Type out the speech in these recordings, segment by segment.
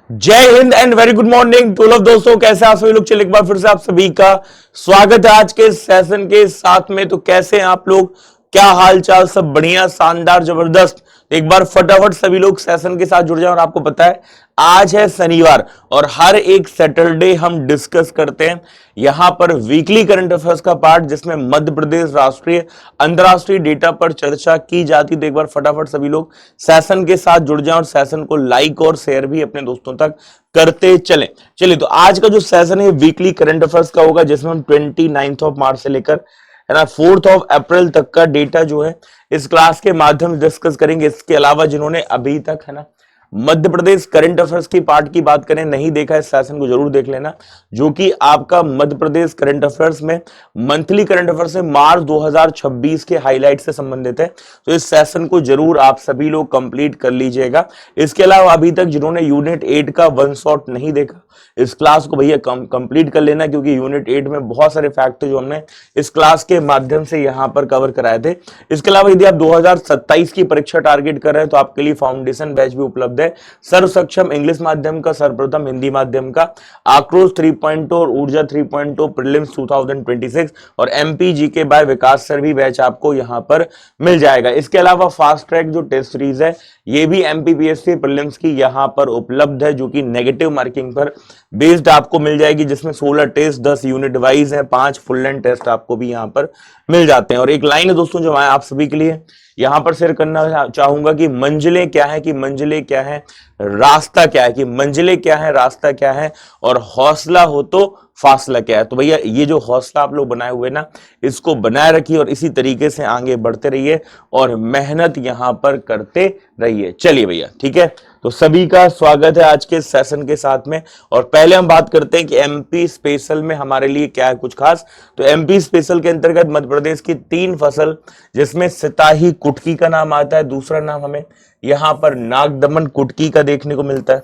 जय हिंद and very good morning to all दोस्तों, कैसे आप सभी लोग। चलिए एक बार फिर से आप सभी का स्वागत है आज के सेशन के साथ में। तो कैसे हैं आप लोग, क्या हाल चाल, सब बढ़िया, शानदार, जबरदस्त। एक बार फटाफट सभी लोग सेशन के साथ जुड़ जाए। और आपको पता है आज है शनिवार और हर एक सैटरडे हम डिस्कस करते हैं यहां पर वीकली करंट अफेयर्स का पार्ट, जिसमें मध्य प्रदेश राष्ट्रीय अंतरराष्ट्रीय डेटा पर चर्चा की जाती। तो एक बार फटाफट सभी लोग सेशन के साथ जुड़ जाएं और सेशन को लाइक और शेयर भी अपने दोस्तों तक करते चलें। चलिए, तो आज का जो सेशन है वीकली करंट अफेयर्स का होगा, जिसमें हम 29 ऑफ मार्च से लेकर है ना 4 अप्रैल तक का डेटा जो है इस क्लास के माध्यम से डिस्कस करेंगे। इसके अलावा जिन्होंने अभी तक है ना मध्य प्रदेश करंट अफेयर्स की पार्ट की बात करें नहीं देखा है, इस सेशन को जरूर देख लेना, जो कि आपका मध्य प्रदेश करंट अफेयर्स में मंथली करंट अफेयर्स में मार्च 2026 के हाईलाइट से संबंधित है। तो इस सेशन को जरूर आप सभी लोग कंप्लीट कर लीजिएगा। इसके अलावा अभी तक जिन्होंने यूनिट 8 का वन शॉट नहीं देखा, इस क्लास को भैया कंप्लीट कर लेना, क्योंकि यूनिट 8 में बहुत सारे फैक्ट जो हमने इस क्लास के माध्यम से यहां पर कवर कराए थे। इसके अलावा यदि आप 2027 की परीक्षा टारगेट कर रहे हैं तो आपके लिए फाउंडेशन बैच भी उपलब्ध है। सर्व सक्षम इंग्लिश माध्यम का, सर्वप्रथम हिंदी माध्यम का, आक्रोश 3.0 और ऊर्जा 3.0 प्रीलिम्स 2026 और MP GK by Vikas sir भी बैच आपको यहां पर मिल जाएगा। इसके अलावा फास्ट ट्रैक जो टेस्ट सीरीज है ये भी एमपीपीएससी प्रीलिम्स की यहां पर उपलब्ध है, जो कि नेगेटिव मार्किंग पर बेस्ड आपको मिल जाएगी, जिसमें 16 टेस्ट 10 यूनिट वाइज है, 5 फुल लेंथ टेस्ट आपको भी यहां पर मिल जाते हैं। और एक लाइन है दोस्तों जो मैं आप सभी के लिए यहां पर शेयर करना चाहूंगा कि मंजिलें क्या है, कि मंजिलें क्या है, रास्ता क्या है, कि मंजिलें क्या है, रास्ता क्या है, और हौसला हो तो फासला क्या है। तो भैया ये जो हौसला आप लोग बनाए हुए ना, इसको बनाए रखिए और इसी तरीके से आगे बढ़ते रहिए और मेहनत यहां पर करते रहिए। चलिए भैया, ठीक है, तो सभी का स्वागत है आज के सेशन के साथ में। और पहले हम बात करते हैं कि एमपी स्पेशल में हमारे लिए क्या है कुछ खास। तो एमपी स्पेशल के अंतर्गत मध्य प्रदेश की 3 फसल, जिसमें सिताही कुटकी का नाम आता है, दूसरा नाम हमें यहां पर नागदमन कुटकी का देखने को मिलता है,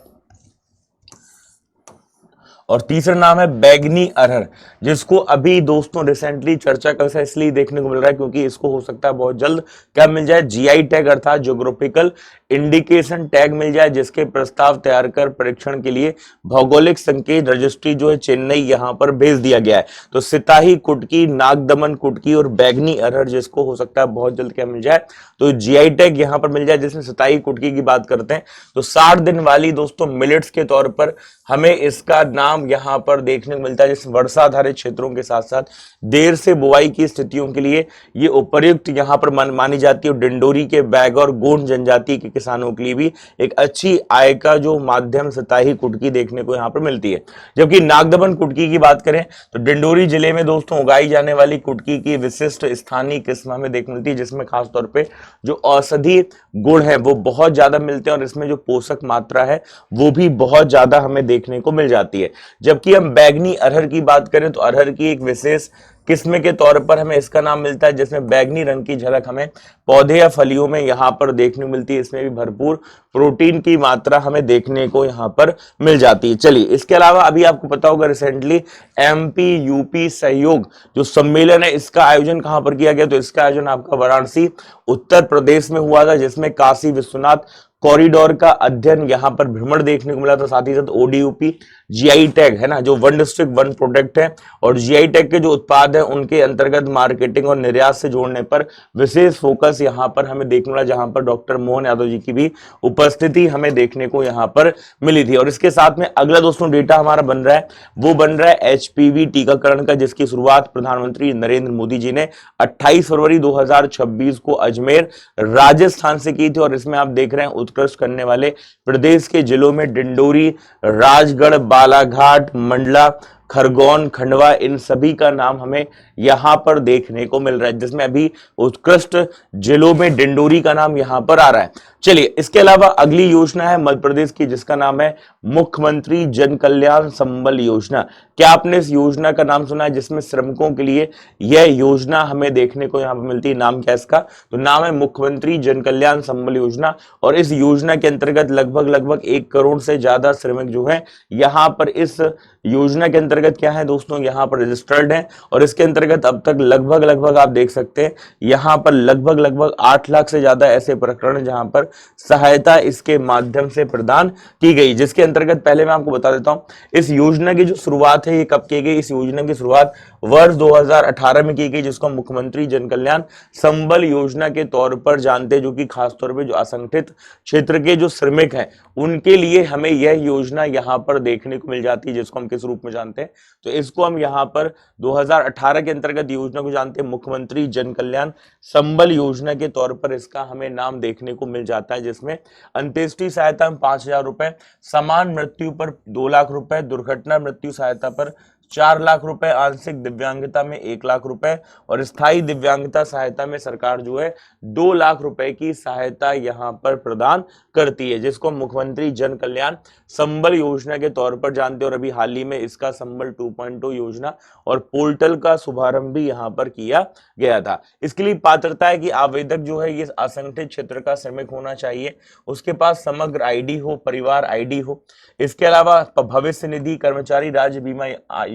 और तीसरा नाम है बैगनी अरहर, जिसको अभी दोस्तों रिसेंटली चर्चा का विषय इसलिए देखने को मिल रहा है क्योंकि इसको हो सकता है बहुत जल्द क्या मिल जाए, जीआई टैग अर्थात ज्योग्राफिकल इंडिकेशन टैग मिल जाए, जिसके प्रस्ताव तैयार कर परीक्षण के लिए भौगोलिक संकेत रजिस्ट्री जो है चेन्नई यहां पर भेज दिया गया है। तो सिताही कुटकी, नागदमन कुटकी और बैगनी अरहर जिसको हो सकता है बहुत जल्द क्या मिल जाए, तो जीआई टैग यहां पर मिल जाए। जिसमें सिताही कुटकी की बात करते हैं तो 60 दिन वाली दोस्तों मिलेट्स के तौर पर हमें इसका नाम यहां पर देखने को मिलता है, जिस वर्षाधारित क्षेत्रों के साथ साथ देर से बुआई की स्थितियों के लिए ये उपयुक्त यहां पर मानी जाती है। डिंडोरी के बैग और गोंड जनजाति के किसानों के लिए भी एक अच्छी आय का जो माध्यम सिताही कुटकी देखने को यहां पर मिलती है। जबकि नागदमन कुटकी की बात करें तो डिंडोरी जिले में दोस्तों उगाई जाने वाली कुटकी की विशिष्ट स्थानीय किस्म हमें देखने मिलती है, जिसमें खासतौर पर जो औषधीय गुण है वो बहुत ज्यादा मिलते हैं और इसमें जो पोषक मात्रा है वो भी बहुत ज्यादा हमें देखने को मिल जाती है। जबकि हम बैगनी अरहर की बात करें तो अरहर की एक विशेष किस्म के तौर पर हमें इसका नाम मिलता है, जिसमें बैगनी रंग की झलक हमें पौधे या फलियों में यहां पर देखने को मिलती है। इसमें भी भरपूर प्रोटीन की मात्रा हमें देखने को यहां पर मिल जाती है। चलिए, इसके अलावा अभी आपको पता होगा रिसेंटली एमपी यूपी सहयोग जो सम्मेलन है इसका आयोजन कहां पर किया गया, तो इसका आयोजन आपका वाराणसी उत्तर प्रदेश में हुआ था, जिसमें काशी विश्वनाथ कॉरिडोर का अध्ययन यहां पर भ्रमण देखने को मिला था। साथ ही साथ ओडीयूपी जीआई टैग है ना, जो वन डिस्ट्रिक्ट वन प्रोडक्ट है, और जीआई टैग के जो उत्पाद है उनके अंतर्गत मार्केटिंग और निर्यात से जोड़ने पर विशेष फोकस यहां पर हमें देखने मिला, जहां पर डॉक्टर मोहन यादव जी की भी उपस्थिति हमें देखने को यहां पर मिली थी। और इसके साथ में अगला दोस्तों डेटा हमारा बन रहा है, वो बन रहा है एचपीवी टीकाकरण का, जिसकी शुरुआत प्रधानमंत्री नरेंद्र मोदी जी ने 28 फरवरी 2026 को अजमेर राजस्थान से की थी। और इसमें आप देख रहे हैं उत्कृष्ट करने वाले प्रदेश के जिलों में डिंडोरी, राजगढ़, बालाघाट, मंडला, खरगोन, खंडवा, इन सभी का नाम हमें यहां पर देखने को मिल रहा है, जिसमें अभी उत्कृष्ट जिलों में डिंडोरी का नाम यहां पर आ रहा है। चलिए, इसके अलावा अगली योजना है मध्य प्रदेश की, जिसका नाम है मुख्यमंत्री जन कल्याण संबल योजना। क्या आपने इस योजना का नाम सुना है, जिसमें श्रमिकों के लिए यह योजना हमें देखने को यहां पर मिलती है? नाम क्या इसका? तो नाम है मुख्यमंत्री जन कल्याण संबल योजना। और इस योजना के अंतर्गत लगभग 1 करोड़ से ज्यादा श्रमिक जो है यहां पर इस योजना के अंतर्गत क्या है दोस्तों, यहां पर रजिस्टर्ड है। और इसके अंतर्गत अब तक लगभग आप देख सकते हैं यहां पर लगभग 8 लाख से ज्यादा ऐसे प्रकरण जहां पर सहायता इसके माध्यम से प्रदान की गई, जिसके अंतर्गत पहले मैं आपको बता देता हूं, इस योजना की जो शुरुआत है ये कब की गई? इस योजना की शुरुआत वर्ष 2018 में की गई, जिसको मुख्यमंत्री जन कल्याण संबल योजना के तौर पर जानते हैं, जो कि खासतौर पे जो असंगठित क्षेत्र के जो श्रमिक हैं उनके लिए हमें यह योजना यहाँ पर देखने को मिल जाती है, जिसको हम किस रूप में जानते हैं? तो इसको हम यहाँ पर 2018 के अंतर्गत योजना को जानते हैं मुख्यमंत्री जन कल्याण संबल योजना के तौर पर इसका हमें नाम देखने को मिल जाता है, जिसमें अंत्येष्टि सहायता में 5,000 रुपए, समान मृत्यु पर 2 लाख रुपए, दुर्घटना मृत्यु सहायता पर 4 लाख रुपए, आंशिक दिव्यांगता में 1 लाख रुपए और स्थायी दिव्यांगता सहायता में सरकार जो है 2 लाख रुपए की सहायता यहां पर प्रदान करती है, जिसको मुख्यमंत्री जन कल्याण संबल योजना के तौर पर जानते हैं। और अभी हाल ही में इसका संबल 2.0 योजना और पोर्टल का शुभारंभ भी यहां पर किया गया था। इसके लिए पात्रता है कि आवेदक जो है ये असंगठित क्षेत्र का श्रमिक होना चाहिए, उसके पास समग्र आईडी हो, परिवार आईडी हो। इसके अलावा भविष्य निधि, कर्मचारी राज्य बीमा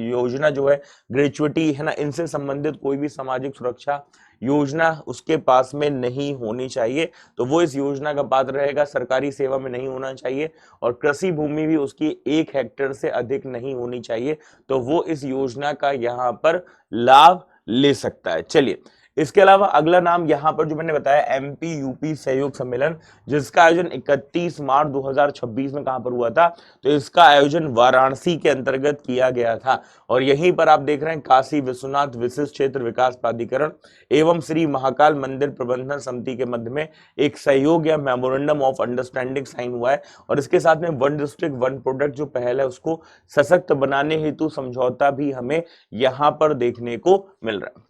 योजना जो है, ग्रेचुइटी है ना, इनसे संबंधित कोई भी सामाजिक सुरक्षा योजना उसके पास में नहीं होनी चाहिए, तो वो इस योजना का पात्र रहेगा। सरकारी सेवा में नहीं होना चाहिए और कृषि भूमि भी उसकी 1 हेक्टेयर से अधिक नहीं होनी चाहिए, तो वो इस योजना का यहाँ पर लाभ ले सकता है। चलिए, इसके अलावा अगला नाम यहाँ पर जो मैंने बताया एमपी यूपी सहयोग सम्मेलन, जिसका आयोजन 31 मार्च 2026 में कहां पर हुआ था? तो इसका आयोजन वाराणसी के अंतर्गत किया गया था और यहीं पर आप देख रहे हैं काशी विश्वनाथ विशिष्ट क्षेत्र विकास प्राधिकरण एवं श्री महाकाल मंदिर प्रबंधन समिति के मध्य में एक सहयोग या मेमोरेंडम ऑफ अंडरस्टैंडिंग साइन हुआ है और इसके साथ में वन डिस्ट्रिक्ट वन प्रोडक्ट जो पहल है उसको सशक्त बनाने हेतु समझौता भी हमें यहाँ पर देखने को मिल रहा है।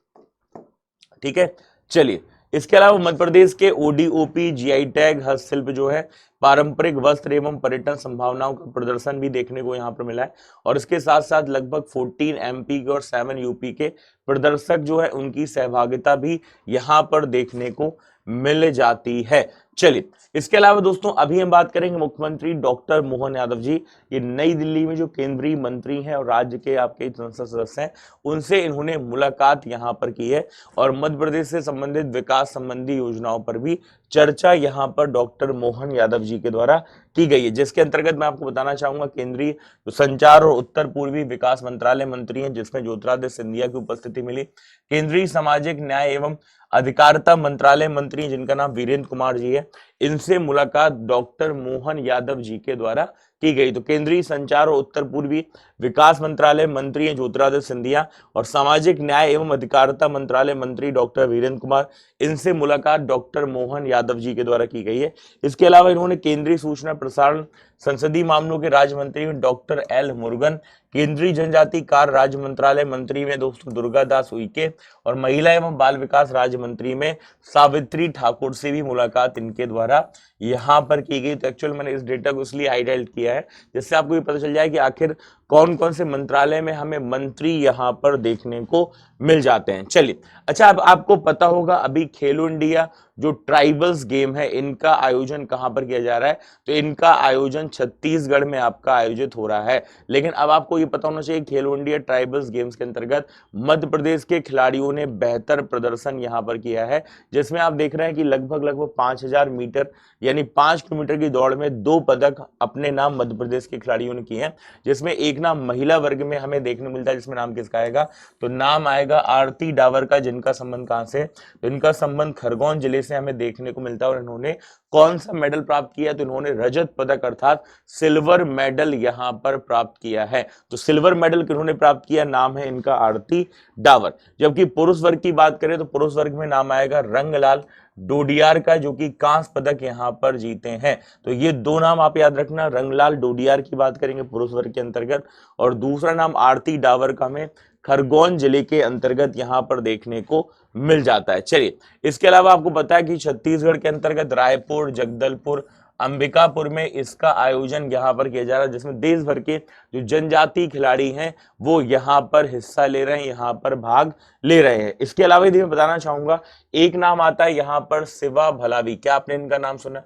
ठीक है, चलिए, इसके अलावा मध्य प्रदेश के ओडीओपी जीआई टैग हस्तशिल्प जो है, पारंपरिक वस्त्र एवं पर्यटन संभावनाओं का प्रदर्शन भी देखने को यहाँ पर मिला है और इसके साथ साथ लगभग 14 एमपी के और 7 यूपी के प्रदर्शक जो है उनकी सहभागिता भी यहाँ पर देखने को मिल जाती है। चलिए, इसके अलावा दोस्तों अभी हम बात करेंगे मुख्यमंत्री डॉक्टर मोहन यादव जी। ये नई दिल्ली में जो केंद्रीय मंत्री हैं और राज्य के आपके संसद सदस्य हैं उनसे इन्होंने मुलाकात यहाँ पर की है और मध्य प्रदेश से संबंधित विकास संबंधी योजनाओं पर भी चर्चा यहाँ पर डॉक्टर मोहन यादव जी के द्वारा की गई है, जिसके अंतर्गत मैं आपको बताना चाहूंगा केंद्रीय संचार और उत्तर पूर्वी विकास मंत्रालय मंत्री हैं जिसमें ज्योतिरादित्य सिंधिया की उपस्थिति मिली, केंद्रीय सामाजिक न्याय एवं अधिकारिता मंत्रालय मंत्री जिनका नाम वीरेंद्र कुमार जी है, इनसे मुलाकात डॉक्टर मोहन यादव जी के द्वारा की गई। तो केंद्रीय संचार और उत्तर पूर्वी विकास मंत्रालय मंत्री हैं ज्योतिरादित्य सिंधिया और सामाजिक न्याय एवं अधिकारिता मंत्रालय मंत्री डॉक्टर वीरेंद्र कुमार, इनसे मुलाकात डॉक्टर मोहन यादव जी के द्वारा की गई है। इसके अलावा इन्होंने केंद्रीय सूचना प्रसारण संसदीय मामलों के राज्य मंत्री में डॉक्टर एल मुरुगन, केंद्रीय जनजाति कार्य राज्य मंत्रालय मंत्री में दोस्तों दुर्गा दास उइके और महिला एवं बाल विकास राज्य मंत्री में सावित्री ठाकुर से भी मुलाकात इनके द्वारा यहाँ पर की गई। तो एक्चुअल मैंने इस डेटा को इसलिए हाईलाइट किया है जिससे आपको ये पता चल जाए कि आखिर कौन कौन से मंत्रालय में हमें मंत्री यहाँ पर देखने को मिल जाते हैं। चलिए, अच्छा, अब आपको पता होगा अभी खेलो इंडिया जो ट्राइबल्स गेम है इनका आयोजन कहां पर किया जा रहा है? तो इनका आयोजन छत्तीसगढ़ में आपका आयोजित हो रहा है। लेकिन अब आपको ये पता होना चाहिए खेलो इंडिया ट्राइबल्स गेम्स के अंतर्गत मध्य प्रदेश के खिलाड़ियों ने बेहतर प्रदर्शन यहां पर किया है, जिसमें आप देख रहे हैं कि लगभग 5000 मीटर यानी 5 किलोमीटर की दौड़ में 2 पदक अपने नाम मध्य प्रदेश के खिलाड़ियों ने किए हैं, जिसमें एक नाम महिला वर्ग में हमें देखने मिलता है जिसमें नाम किसका आएगा? तो नाम आएगा आरती डावर का, जिनका संबंध कहां से? तो इनका संबंध खरगोन जिले से हमें देखने को मिलता है और इन्होंने कौन सा मेडल प्राप्त किया? तो इन्होंने रजत पदक अर्थात सिल्वर मेडल यहां पर प्राप्त किया है। तो सिल्वर मेडल किन्होंने प्राप्त किया? नाम है इनका आरती डावर। जबकि पुरुष वर्ग की बात करें तो पुरुष वर्ग में नाम आएगा रंगलाल डोडियार का, जो कि कांस्य पदक यहां पर जीते हैं। तो ये 2 नाम आप याद रखना, रंगलाल डोडियार की बात करेंगे पुरुष वर्ग के अंतर्गत और दूसरा नाम आरती डावर का हमें खरगोन जिले के अंतर्गत यहां पर देखने को मिल जाता है। चलिए, इसके अलावा आपको पता है कि छत्तीसगढ़ के अंतर्गत रायपुर, जगदलपुर, अंबिकापुर में इसका आयोजन यहाँ पर किया जा रहा है, जिसमें देश भर के जो जनजाति खिलाड़ी हैं वो यहाँ पर हिस्सा ले रहे हैं, यहाँ पर भाग ले रहे हैं। इसके अलावा यदि मैं बताना चाहूंगा एक नाम आता है यहाँ पर शिवा भलावी। क्या आपने इनका नाम सुना?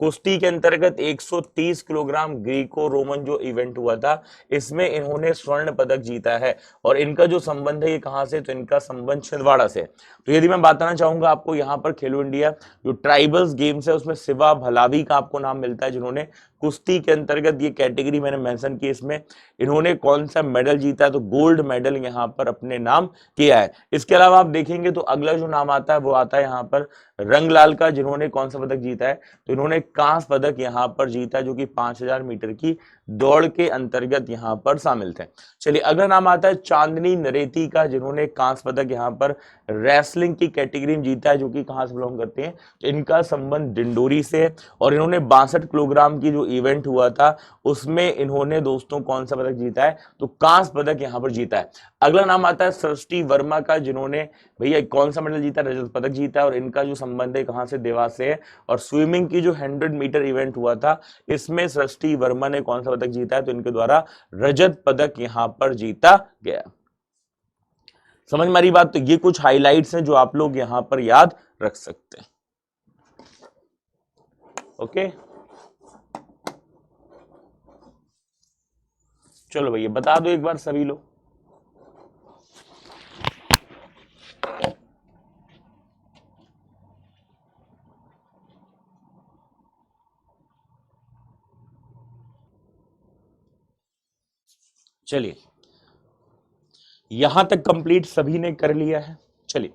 कुश्ती के अंतर्गत 130 किलोग्राम ग्रीको रोमन जो इवेंट हुआ था, इसमें इन्होंने स्वर्ण पदक जीता है। और इनका जो संबंध है ये कहां से, तो इनका संबंध छिंदवाड़ा से। तो यदि मैं बताना चाहूंगा आपको, यहाँ पर खेलो इंडिया जो ट्राइबल्स गेम्स है उसमें शिवा भलावी का आपको नाम मिलता है, जिन्होंने कुश्ती के अंतर्गत ये कैटेगरी मैंने मेंशन की, इसमें इन्होंने कौन सा मेडल जीता है, तो गोल्ड मेडल यहाँ पर अपने नाम किया है। इसके अलावा आप देखेंगे तो अगला जो नाम आता है वो आता है यहाँ पर रंगलाल का, जिन्होंने कौन सा पदक जीता है, तो इन्होंने कांस्य पदक यहाँ पर जीता, जो कि 5000 मीटर की दौड़ के अंतर्गत यहाँ पर शामिल थे। चलिए अगला नाम आता है चांदनी नरेती का, जिन्होंने कांस्य पदक यहाँ पर रेसलिंग की कैटेगरी में जीता है, जो कि कहां से बिलोंग करते हैं, तो इनका संबंध डिंडोरी से है। और इन्होंने 62 किलोग्राम की जो इवेंट हुआ था उसमें इन्होंने दोस्तों कौन सा पदक जीता है, तो कांस्य पदक यहाँ पर जीता है। अगला नाम आता है सृष्टि वर्मा का, जिन्होंने भैया कौन सा मेडल जीता, रजत पदक जीता है। और इनका जो संबंध है कहां से, देवास से है। और स्विमिंग की जो 100 मीटर इवेंट हुआ था इसमें सृष्टि वर्मा ने कौन सा पदक जीता है, तो इनके द्वारा रजत पदक यहां पर जीता गया। समझ में आ रही बात। तो ये कुछ हाइलाइट्स हैं जो आप लोग यहां पर याद रख सकते हैं। ओके, चलो भैया बता दो एक बार सभी लोग। चलिए यहां तक कंप्लीट सभी ने कर लिया है। चलिए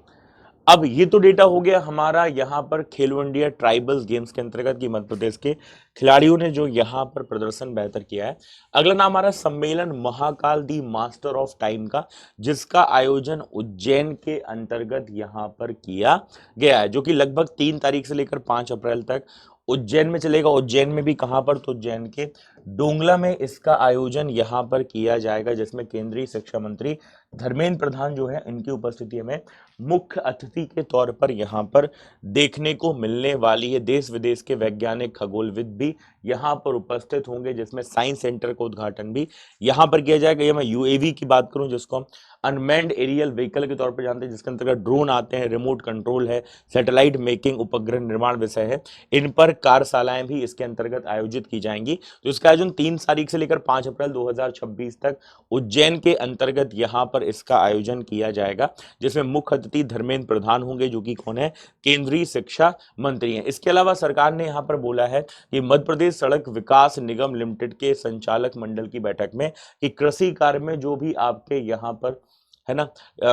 अब ये तो डेटा हो गया हमारा यहाँ पर खेलो इंडिया ट्राइबल्स गेम्स के अंतर्गत की मध्य प्रदेश के खिलाड़ियों ने जो यहाँ पर प्रदर्शन बेहतर किया है। अगला नाम हमारा सम्मेलन Mahakal the master of time का, जिसका आयोजन उज्जैन के अंतर्गत यहाँ पर किया गया है, जो कि लगभग 3 तारीख से लेकर 5 अप्रैल तक उज्जैन में चलेगा। उज्जैन में भी कहां पर, तो उज्जैन के डोंगला में इसका आयोजन यहां पर किया जाएगा, जिसमें केंद्रीय शिक्षा मंत्री धर्मेंद्र प्रधान जो है इनकी उपस्थिति में मुख्य अतिथि के तौर पर यहां पर देखने को मिलने वाली है। देश विदेश के वैज्ञानिक खगोलविद भी यहां पर उपस्थित होंगे, जिसमें साइंस सेंटर का उद्घाटन भी यहां पर किया जाएगा। ये मैं यूएवी की बात करूं, जिसको हम अनमैन्ड एरियल व्हीकल के तौर पर जानते हैं, जिसके अंतर्गत ड्रोन आते हैं, रिमोट कंट्रोल है, सैटेलाइट मेकिंग, उपग्रह निर्माण विषय है, इन पर कार्यशालाएं भी इसके अंतर्गत आयोजित की जाएंगी। तो इसका आयोजन 3 तारीख से लेकर 5 अप्रैल 2026 तक उज्जैन के अंतर्गत यहां पर इसका आयोजन किया जाएगा, जिसमें मुख्य अतिथि धर्मेंद्र प्रधान होंगे, जो कि कौन है, केंद्रीय शिक्षा मंत्री हैं। इसके अलावा सरकार ने यहां पर बोला है कि मध्य प्रदेश सड़क विकास निगम लिमिटेड के संचालक मंडल की बैठक में कि कृषि कार्य में जो भी आपके यहां पर है ना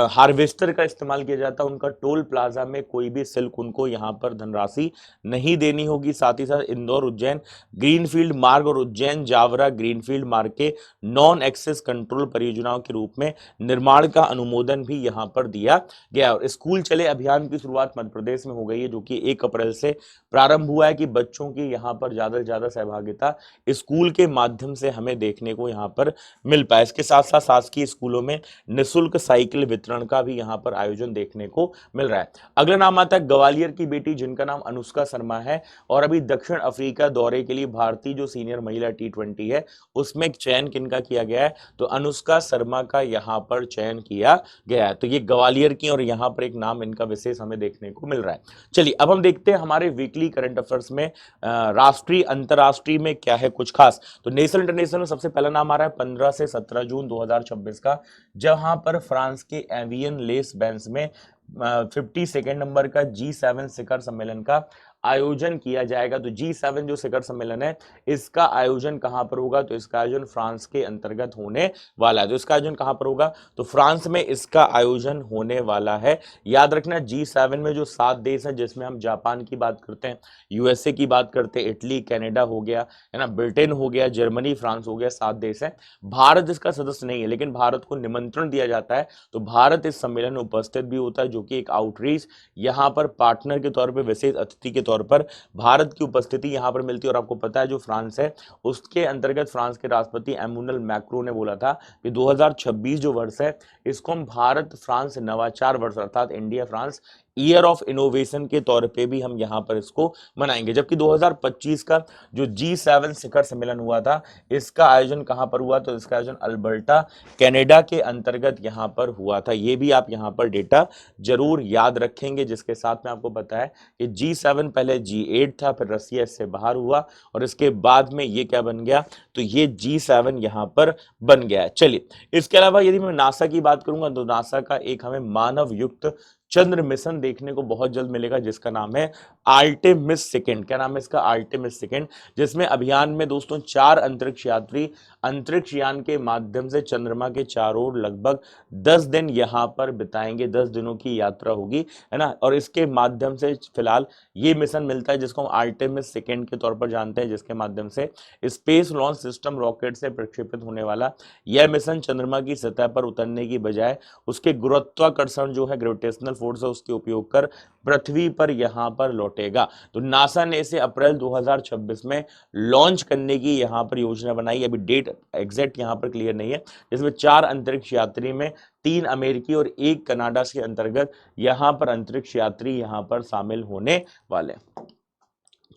हार्वेस्टर का इस्तेमाल किया जाता है, उनका टोल प्लाजा में कोई भी शुल्क उनको यहां पर धनराशि नहीं देनी होगी। साथ ही साथ इंदौर उज्जैन ग्रीनफील्ड मार्ग और उज्जैन जावरा ग्रीनफील्ड मार्ग के नॉन एक्सेस कंट्रोल परियोजनाओं के रूप में निर्माण का अनुमोदन भी यहां पर दिया गया। और स्कूल चले अभियान की शुरुआत मध्य प्रदेश में हो गई है, जो कि 1 अप्रैल से प्रारंभ हुआ है, कि बच्चों की यहाँ पर ज्यादा से ज्यादा सहभागिता स्कूल के माध्यम से हमें देखने को यहाँ पर मिल पाए। इसके साथ साथ शासकीय स्कूलों में निःशुल्क साइकिल वितरण का भी यहां पर आयोजन देखने को मिल रहा है। अगला नाम आता है ग्वालियर की बेटी, जिनका नाम अनुष्का शर्मा है, और अभी दक्षिण अफ्रीका दौरे के लिए भारतीय जो सीनियर महिला T20 है उसमें चयन किनका किया गया है, तो अनुष्का शर्मा का यहां पर चयन किया गया है। तो ये ग्वालियर की, और यहां पर एक नाम इनका विशेष हमें देखने को मिल रहा है। चलिए अब हम देखते हैं हमारे वीकली करंट अफेयर्स में राष्ट्रीय अंतरराष्ट्रीय में क्या है कुछ खास। तो नेशनल इंटरनेशनल में सबसे पहला नाम आ रहा है 15 से 17 जून 2026 का, जहां पर फ्रांस के एवियन लेस बेंस में 52 नंबर का G7 शिखर सम्मेलन का आयोजन किया जाएगा। तो G7 जो शिखर सम्मेलन है इसका आयोजन कहां पर होगा, तो इसका आयोजन फ्रांस के अंतर्गत होने वाला है। तो इसका आयोजन कहां पर होगा, तो फ्रांस में इसका आयोजन होने वाला है। याद रखना G7 में जो 7 देश हैं, जिसमें हम जापान की बात करते हैं, यूएसए की बात करते हैं, इटली, कनाडा हो गया है ना, ब्रिटेन हो गया, जर्मनी, फ्रांस हो गया, 7 देश हैं। भारत इसका सदस्य नहीं है, लेकिन भारत को निमंत्रण दिया जाता है, तो भारत इस सम्मेलन में उपस्थित भी होता है, जो कि एक आउटरीच यहां पर पार्टनर के तौर पर, विशेष अतिथि के तौर पर भारत की उपस्थिति यहां पर मिलती है। और आपको पता है जो फ्रांस है उसके अंतर्गत फ्रांस के राष्ट्रपति एमुनल मैक्रो ने बोला था कि 2026 जो वर्ष है इसको हम भारत फ्रांस नवाचार वर्ष अर्थात India France year of innovation के तौर पे भी हम यहाँ पर इसको मनाएंगे। जबकि 2025 का जो G7 शिखर सम्मेलन हुआ था, इसका आयोजन कहाँ पर हुआ, तो इसका आयोजन अल्बर्टा कनाडा के अंतर्गत यहाँ पर हुआ था। ये भी आप यहाँ पर डेटा जरूर याद रखेंगे, जिसके साथ में आपको पता है कि G7 पहले G8 था, फिर रसिया इससे बाहर हुआ और इसके बाद में ये क्या बन गया, तो ये G7 यहाँ पर बन गया है। चलिए, इसके अलावा यदि मैं नासा की बात करूंगा तो नासा का एक हमें मानव युक्त चंद्र मिशन देखने को बहुत जल्द मिलेगा, जिसका नाम है आर्टेमिस सेकंड। क्या नाम है इसका, आर्टेमिस सेकंड, जिसमें अभियान में दोस्तों 4 अंतरिक्ष यात्री अंतरिक्ष यान के माध्यम से चंद्रमा के चारों ओर लगभग 10 दिन यहां पर बिताएंगे। 10 दिनों की यात्रा होगी, है ना। और इसके माध्यम से फिलहाल ये मिशन मिलता है जिसको हम आर्टेमिस सेकंड के तौर पर जानते हैं, जिसके माध्यम से स्पेस लॉन्च सिस्टम रॉकेट से प्रक्षेपित होने वाला यह मिशन चंद्रमा की सतह पर उतरने की बजाय उसके गुरुत्वाकर्षण जो है, ग्रेविटेशनल फोर्स है, उसके उपयोग कर पृथ्वी पर यहां पर लौटेगा। तो नासा ने इसे अप्रैल 2026 में लॉन्च करने की यहां पर योजना बनाई। अभी डेट एग्जैक्ट यहां पर क्लियर नहीं है, जिसमें 4 अंतरिक्ष यात्री में 3 अमेरिकी और 1 कनाडा के अंतर्गत यहां पर अंतरिक्ष यात्री यहां पर शामिल होने वाले।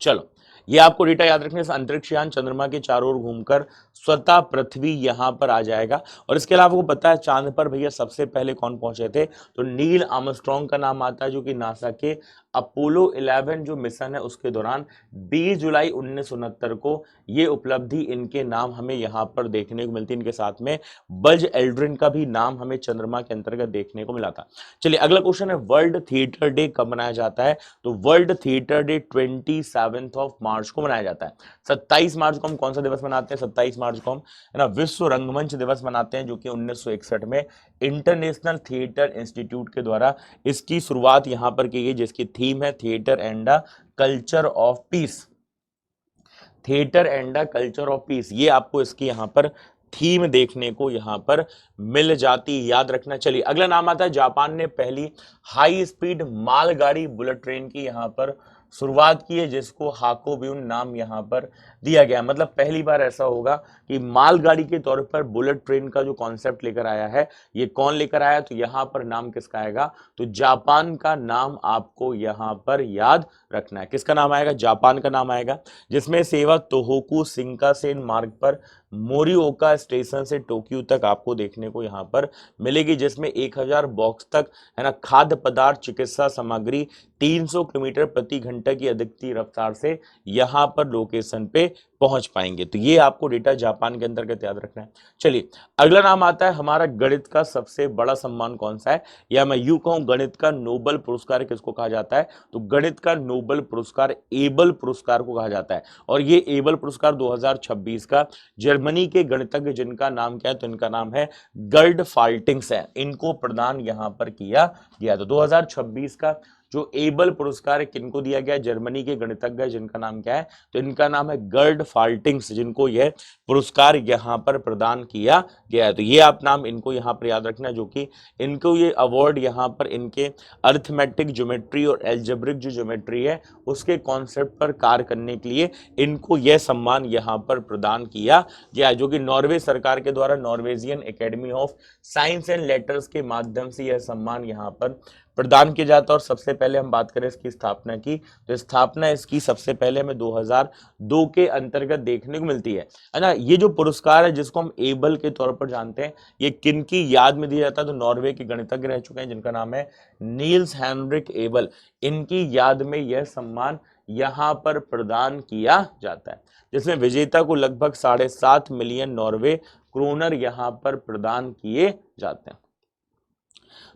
चलो, ये आपको डेटा याद रखने से अंतरिक्ष यान चंद्रमा के चारों ओर घूमकर स्वतः पृथ्वी यहां पर आ जाएगा। और इसके अलावा आपको पता है चांद पर भैया सबसे पहले कौन पहुंचे थे, तो नील आर्मस्ट्रॉन्ग का नाम आता है, जो कि नासा के अपोलो 11 जो मिशन है उसके दौरान 20 जुलाई 1969 को ये उपलब्धि इनके नाम हमें यहां पर देखने को मिलती है। इनके साथ में बज एल्ड्रिन का भी नाम हमें चंद्रमा के अंतर्गत देखने को मिला था। चलिए, अगला क्वेश्चन है वर्ल्ड थिएटर डे कब मनाया जाता है, तो वर्ल्ड थिएटर डे 27 मार्च को मनाया जाता है। 27 मार्च को हम कौन सा दिवस मनाते हैं, 27 मार्च को हम, है ना, विश्व रंगमंच दिवस मनाते हैं, जो कि 1961 में इंटरनेशनल थिएटर इंस्टीट्यूट के द्वारा इसकी शुरुआत यहां पर की गई, जिसकी थीम है theatre and the culture of peace. Theatre and the culture of peace, ये आपको इसकी यहां पर थीम देखने को यहां पर मिल जाती, याद रखना। चलिए, अगला नाम आता है जापान ने पहली हाई स्पीड मालगाड़ी बुलेट ट्रेन की यहां पर शुरुआत की है, जिसको हाकोब्यून नाम यहां पर दिया गया। मतलब पहली बार ऐसा होगा कि मालगाड़ी के तौर पर बुलेट ट्रेन का जो कॉन्सेप्ट लेकर आया है, ये कौन लेकर आया, तो यहां पर नाम किसका आएगा, तो जापान का नाम आपको यहां पर याद रखना है। किसका नाम आएगा, जापान का नाम आएगा, जिसमें सेवा तोहोकू शिंकानसेन मार्ग पर मोरिओका स्टेशन से टोक्यो तक आपको देखने को यहां पर मिलेगी, जिसमें 1000 बॉक्स तक, है ना, खाद्य पदार्थ चिकित्सा सामग्री 300 किलोमीटर प्रति घंटा की अधिकतम रफ्तार से यहां पर लोकेशन पे पहुंच पाएंगे। तो ये आपको डेटा जापान के अंतर्गत याद रखना है। चलिए, अगला नाम आता है हमारा गणित का सबसे बड़ा सम्मान कौन सा है, या मैं यूं कहूं गणित का नोबेल पुरस्कार किसको कहा जाता है, तो गणित का नोबेल पुरस्कार एबल पुरस्कार को कहा जाता है। और ये एबल पुरस्कार 2026 का जर्मनी के गणितज्ञ जिनका नाम क्या है, तो इनका नाम है गर्ड फाल्टिंग्स है, इनको प्रदान यहां पर किया गया। तो 2026 का जो एबल पुरस्कार किनको दिया गया, जर्मनी के गणितज्ञ जिनका नाम क्या है, तो इनका नाम है गर्ड फाल्टिंग्स, जिनको यह पुरस्कार यहां पर प्रदान किया गया है। तो ये आप नाम इनको यहां पर याद रखना, जो कि इनको ये अवार्ड यहां पर इनके अर्थमेटिक ज्योमेट्री और एल्जेब्रिक जो ज्योमेट्री है उसके कॉन्सेप्ट पर कार्य करने के लिए इनको यह सम्मान यहां पर प्रदान किया गया, जो कि नॉर्वे सरकार के द्वारा Norwegian academy of science and letters के माध्यम से यह सम्मान यहां पर प्रदान किया जाता है। और सबसे पहले हम बात करें इसकी स्थापना की, तो स्थापना इसकी सबसे पहले हमें 2002 के अंतर्गत देखने को मिलती है ना। ये जो पुरस्कार है जिसको हम एबल के तौर पर जानते हैं, ये किन की याद में दिया जाता है, तो नॉर्वे के गणितज्ञ रह चुके हैं जिनका नाम है नील्स हेनरिक एबल, इनकी याद में यह सम्मान यहां पर प्रदान किया जाता है, जिसमें विजेता को लगभग 7.5 मिलियन नॉर्वे क्रोनर यहां पर प्रदान किए जाते हैं।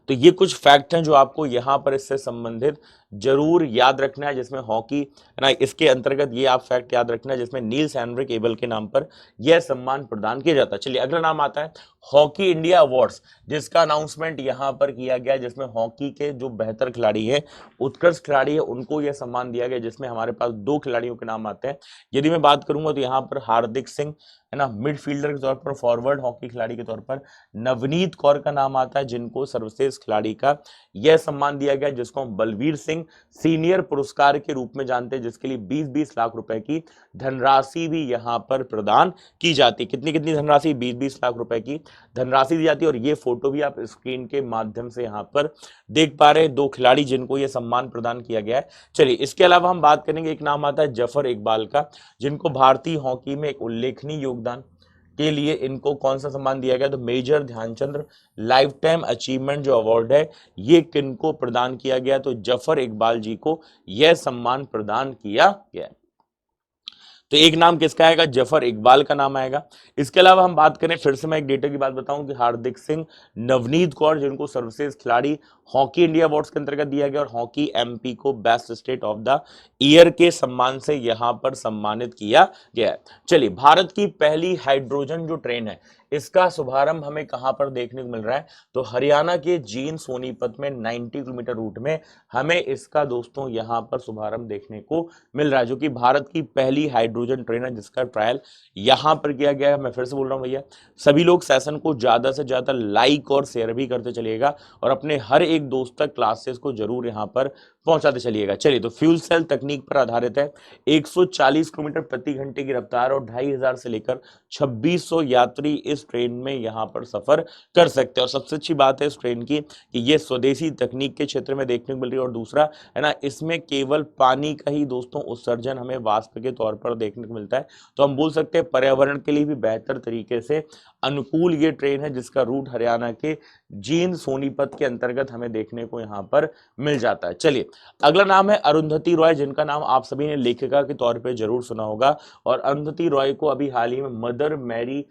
तो ये कुछ फैक्ट हैं जो आपको यहां पर इससे संबंधित जरूर याद रखना है, जिसमें हॉकी, है ना, इसके अंतर्गत ये आप फैक्ट याद रखना है, जिसमें नील्स हेनरिक एबल के नाम पर यह सम्मान प्रदान किया जाता है। चलिए, अगला नाम आता है हॉकी इंडिया अवार्ड्स, जिसका अनाउंसमेंट यहां पर किया गया, जिसमें हॉकी के जो बेहतर खिलाड़ी है, उत्कृष्ट खिलाड़ी है, उनको यह सम्मान दिया गया, जिसमें हमारे पास 2 खिलाड़ियों के नाम आते हैं। यदि मैं बात करूंगा तो यहाँ पर हार्दिक सिंह, है ना, मिडफील्डर के तौर पर, फॉरवर्ड हॉकी खिलाड़ी के तौर पर नवनीत कौर का नाम आता है, जिनको सर्वश्रेष्ठ खिलाड़ी का यह सम्मान दिया गया, जिसको हम बलवीर सिंह सिंह सीनियर पुरस्कार के रूप में जानते हैं, जिसके लिए 20-20 लाख रुपए की धनराशि भी यहां पर प्रदान की जाती है। कितनी कितनी धनराशि? 20-20 लाख रुपए की धनराशि दी जाती है। और ये फोटो भी आप स्क्रीन के माध्यम से यहां पर देख पा रहे हैं, दो खिलाड़ी जिनको ये सम्मान प्रदान किया गया है। चलिए, इसके अलावा हम बात करेंगे, एक नाम आता है जफर इकबाल का, जिनको भारतीय हॉकी में एक उल्लेखनीय योगदान के लिए इनको कौन सा सम्मान दिया गया? तो major Dhyanchand lifetime achievement जो अवार्ड है, ये किनको प्रदान किया गया? तो जफर इकबाल जी को यह सम्मान प्रदान किया गया। तो एक नाम किसका आएगा? जफर इकबाल का नाम आएगा। इसके अलावा हम बात करें, फिर से मैं एक डेटा की बात बताऊं कि हार्दिक सिंह, नवनीत कौर, जिनको सर्वश्रेष्ठ खिलाड़ी हॉकी इंडिया अवार्ड्स के अंतर्गत दिया गया, और हॉकी एमपी को best state of the year के सम्मान से यहां पर सम्मानित किया गया है। चलिए, भारत की पहली हाइड्रोजन जो ट्रेन है, इसका शुभारंभ हमें कहां पर देखने को मिल रहा है? तो हरियाणा के जींद सोनीपत में 90 किलोमीटर रूट में हमें इसका दोस्तों यहां पर शुभारंभ देखने को मिल रहा है, जो कि भारत की पहली हाइड्रोजन ट्रेन है, जिसका ट्रायल यहां पर किया गया है। मैं फिर से बोल रहा हूं भैया, सभी लोग सेशन को ज्यादा से ज्यादा लाइक और शेयर भी करते चलिएगा, और अपने हर एक दोस्त तक क्लासेस को जरूर यहां पर पहुंचाते चलिएगा। चलिए, तो फ्यूल सेल तकनीक पर आधारित है, 140 किलोमीटर प्रति घंटे की रफ्तार और 2500 से लेकर 2600 यात्री इस ट्रेन में यहां पर सफर कर सकते हैं। और सबसे अच्छी बात है इस ट्रेन की कि ये स्वदेशी तकनीक के क्षेत्र में देखने को मिल रही है। और दूसरा है ना, इसमें केवल पानी का ही दोस्तों उत्सर्जन हमें वाष्प के तौर पर देखने को मिलता है। तो हम बोल सकते हैं पर्यावरण के लिए भी बेहतर तरीके से अनुकूल ये ट्रेन है, जिसका रूट हरियाणा के जींद सोनीपत के अंतर्गत हमें देखने को यहाँ पर मिल जाता है। चलिए, अगला नाम है अरुंधति रॉय, जिनका नाम आप सभी ने लेखिका के तौर पे जरूर सुना होगा। और अरुंधति रॉय को अभी हाल ही में Mother Mary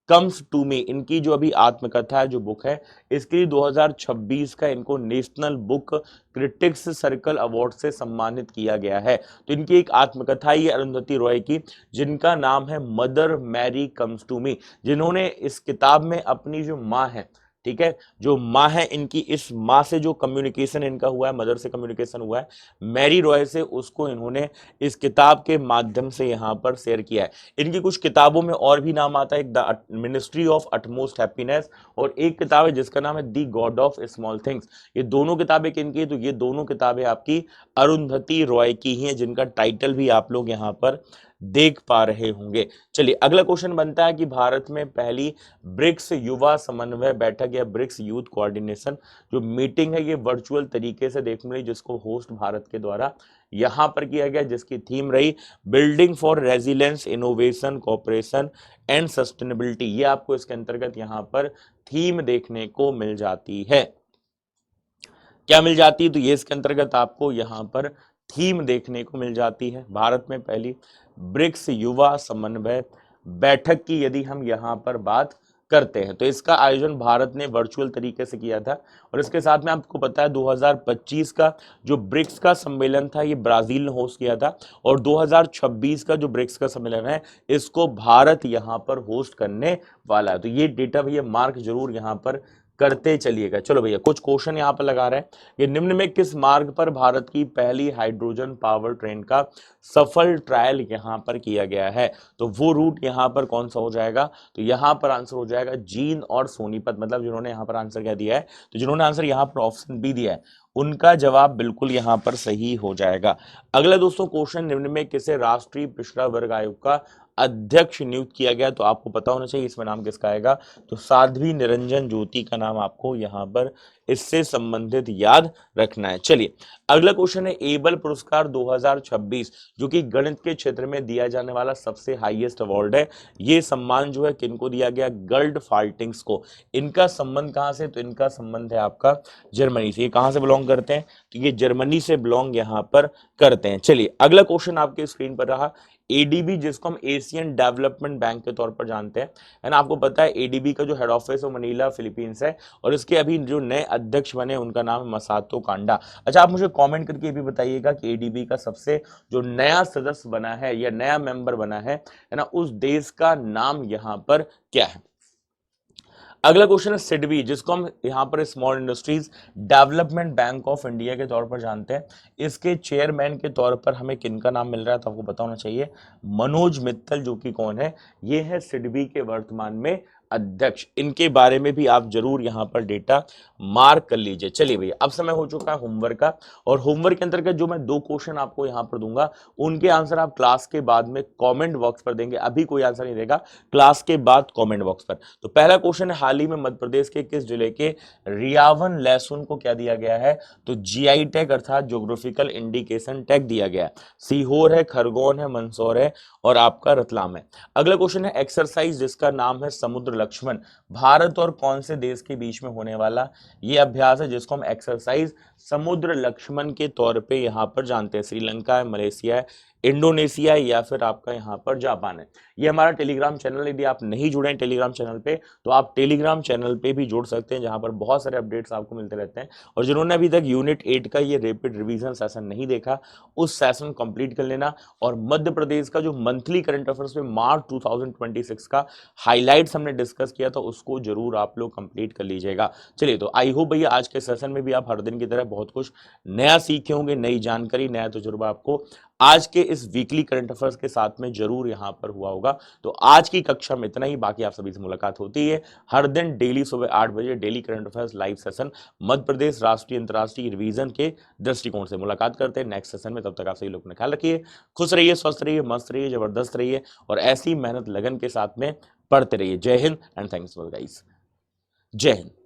comes to me, इनकी जो अभी आत्मकथा है, जो बुक है, इसके लिए 2026 का इनको national book critics circle award से सम्मानित किया गया है। तो इनकी एक आत्मकथा ही है अरुंधति रॉय की, जिनका नाम है Mother Mary comes to me, जिन्होंने इस किताब में अपनी जो माँ है, ठीक है, जो माँ है इनकी, इस माँ से जो कम्युनिकेशन इनका हुआ है, मदर से कम्युनिकेशन हुआ है मैरी रॉय से, उसको इन्होंने इस किताब के माध्यम से यहाँ पर शेयर किया है। इनकी कुछ किताबों में और भी नाम आता है, एक the ministry of utmost happiness, और एक किताब है जिसका नाम है the God of small things. ये दोनों किताबें किनकी है? तो ये दोनों किताबें आपकी अरुंधति रॉय की ही हैं, जिनका टाइटल भी आप लोग यहाँ पर देख पा रहे होंगे। चलिए, अगला क्वेश्चन बनता है कि भारत में पहली ब्रिक्स युवा समन्वय बैठक या ब्रिक्स यूथ कोऑर्डिनेशन जो मीटिंग है, ये वर्चुअल तरीके से देखने मिली, जिसको होस्ट भारत के द्वारा यहां पर किया गया, जिसकी थीम रही building for resilience, innovation, cooperation and sustainability. ये आपको इसके अंतर्गत यहां पर थीम देखने को मिल जाती है। क्या मिल जाती है? तो ये इसके अंतर्गत आपको यहां पर थीम देखने को मिल जाती है। भारत में पहली ब्रिक्स युवा समन्वय बैठक की यदि हम यहां पर बात करते हैं, तो इसका आयोजन भारत ने वर्चुअल तरीके से किया था। और इसके साथ में आपको पता है 2025 का जो ब्रिक्स का सम्मेलन था, ये ब्राजील ने होस्ट किया था, और 2026 का जो ब्रिक्स का सम्मेलन है, इसको भारत यहां पर होस्ट करने वाला है। तो ये डेटा भैया मार्क जरूर यहां पर करते चलिएगा। चलो भैया, कुछ क्वेश्चन यहाँ पर लगा रहे हैं कि निम्न में किस मार्ग पर भारत की पहली हाइड्रोजन पावर ट्रेन का सफल ट्रायल यहाँ पर किया गया है? तो वो रूट यहाँ पर कौन सा हो जाएगा? तो यहाँ पर आंसर हो जाएगा जींद और सोनीपत। मतलब जिन्होंने यहाँ पर आंसर क्या दिया है, तो जिन्होंने आंसर यहाँ पर ऑप्शन बी दिया है, उनका जवाब बिल्कुल यहाँ पर सही हो जाएगा। अगला दोस्तों क्वेश्चन, निम्न में किसे राष्ट्रीय पिछड़ा वर्ग आयोग का अध्यक्ष नियुक्त किया गया? तो आपको पता होना चाहिए इसमें नाम किसका आएगा, तो साध्वी निरंजन ज्योति का नाम आपको यहां पर इससे संबंधित याद रखना है। चलिए, अगला क्वेश्चन है एबल पुरस्कार 2026, जो कि गणित के क्षेत्र में दिया जाने वाला सबसे हाईएस्ट अवार्ड है। ये सम्मान जो है किनको दिया गया? गर्ड फाल्टिंग्स को। इनका संबंध कहां से? तो इनका संबंध है आपका जर्मनी से। ये कहां से बिलोंग करते हैं? तो ये जर्मनी से बिलोंग यहां पर करते हैं। चलिए, अगला क्वेश्चन आपके स्क्रीन पर रहा, एडीबी जिसको हम एशियन डेवलपमेंट बैंक के तौर पर जानते हैं, है ना, आपको पता है एडीबी का जो हेड ऑफिस है मनीला फिलीपींस है, और इसके अभी जो नए अध्यक्ष बने उनका नाम है मसातो कांडा। अच्छा, आप मुझे कमेंट करके भी बताइएगा कि एडीबी का सबसे जो नया सदस्य बना है या नया मेंबर बना है ना, उस देश का नाम यहां पर क्या है? अगला क्वेश्चन है सिडबी, जिसको हम यहाँ पर small industries development bank of India के तौर पर जानते हैं। इसके चेयरमैन के तौर पर हमें किनका नाम मिल रहा है? तो आपको पता होना चाहिए मनोज मित्तल, जो कि कौन है? ये है सिडबी के वर्तमान में अध्यक्ष, इनके बारे में भी आप जरूर यहां पर डेटा मार्क कर लीजिए। चलिए भैया, अब समय हो चुका है होमवर्क का, और होमवर्क के अंतर्गत जो मैं 2 क्वेश्चन आपको यहां पर दूंगा, उनके आंसर आप क्लास के बाद में कमेंट बॉक्स पर देंगे। अभी कोई आंसर नहीं देगा, क्लास के बाद कमेंट बॉक्स पर। तो पहला क्वेश्चन है, हाल ही में मध्य प्रदेश के किस जिले के रियावन लहसुन को क्या दिया गया है? तो जीआई टैग अर्थात ज्योग्राफिकल इंडिकेशन टैग दिया गया है। सीहोर है, खरगोन है, मंदसौर है और आपका रतलाम है। अगला क्वेश्चन है, एक्सरसाइज जिसका नाम है समुद्र लक्ष्मण, भारत और कौन से देश के बीच में होने वाला यह अभ्यास है, जिसको हम एक्सरसाइज समुद्र लक्ष्मण के तौर पे यहां पर जानते हैं? श्रीलंका है, मलेशिया है, इंडोनेशिया है या फिर आपका यहां पर जापान है। ये हमारा टेलीग्राम चैनल, यदि आप नहीं जुड़े हैं टेलीग्राम चैनल पे, तो आप टेलीग्राम चैनल पे भी जुड़ सकते हैं, जहां पर बहुत सारे अपडेट्स आपको मिलते रहते हैं। और जिन्होंने अभी तक यूनिट 8 का ये रैपिड रिवीजन सेशन नहीं देखा, उस सेशन कंप्लीट कर लेना। और मध्य प्रदेश का जो मंथली करंट अफेयर्स में मार्च 2026 का हाईलाइट्स हमने डिस्कस किया था, उसको जरूर आप लोग कंप्लीट कर लीजिएगा। चलिए, तो आई होप भैया आज के सेशन में भी आप हर दिन की तरह बहुत कुछ नया सीखे होंगे, नई जानकारी, नया तजुर्बा आपको आज के इस वीकली करंट अफेयर्स के साथ में जरूर यहां पर हुआ होगा। तो आज की कक्षा में इतना ही, बाकी आप सभी से मुलाकात होती है हर दिन डेली सुबह 8 बजे, daily current affairs live session Madhya Pradesh राष्ट्रीय अंतर्राष्ट्रीय रिवीजन के दृष्टिकोण से मुलाकात करते हैं नेक्स्ट सेशन में। तब तक आप सभी लोग अपना ख्याल रखिए, खुश रहिए, स्वस्थ रहिए, मस्त रहिए, जबरदस्त रहिए और ऐसी मेहनत लगन के साथ में पढ़ते रहिए। जय हिंद एंड थैंक्स फॉर गाइस। जय हिंद।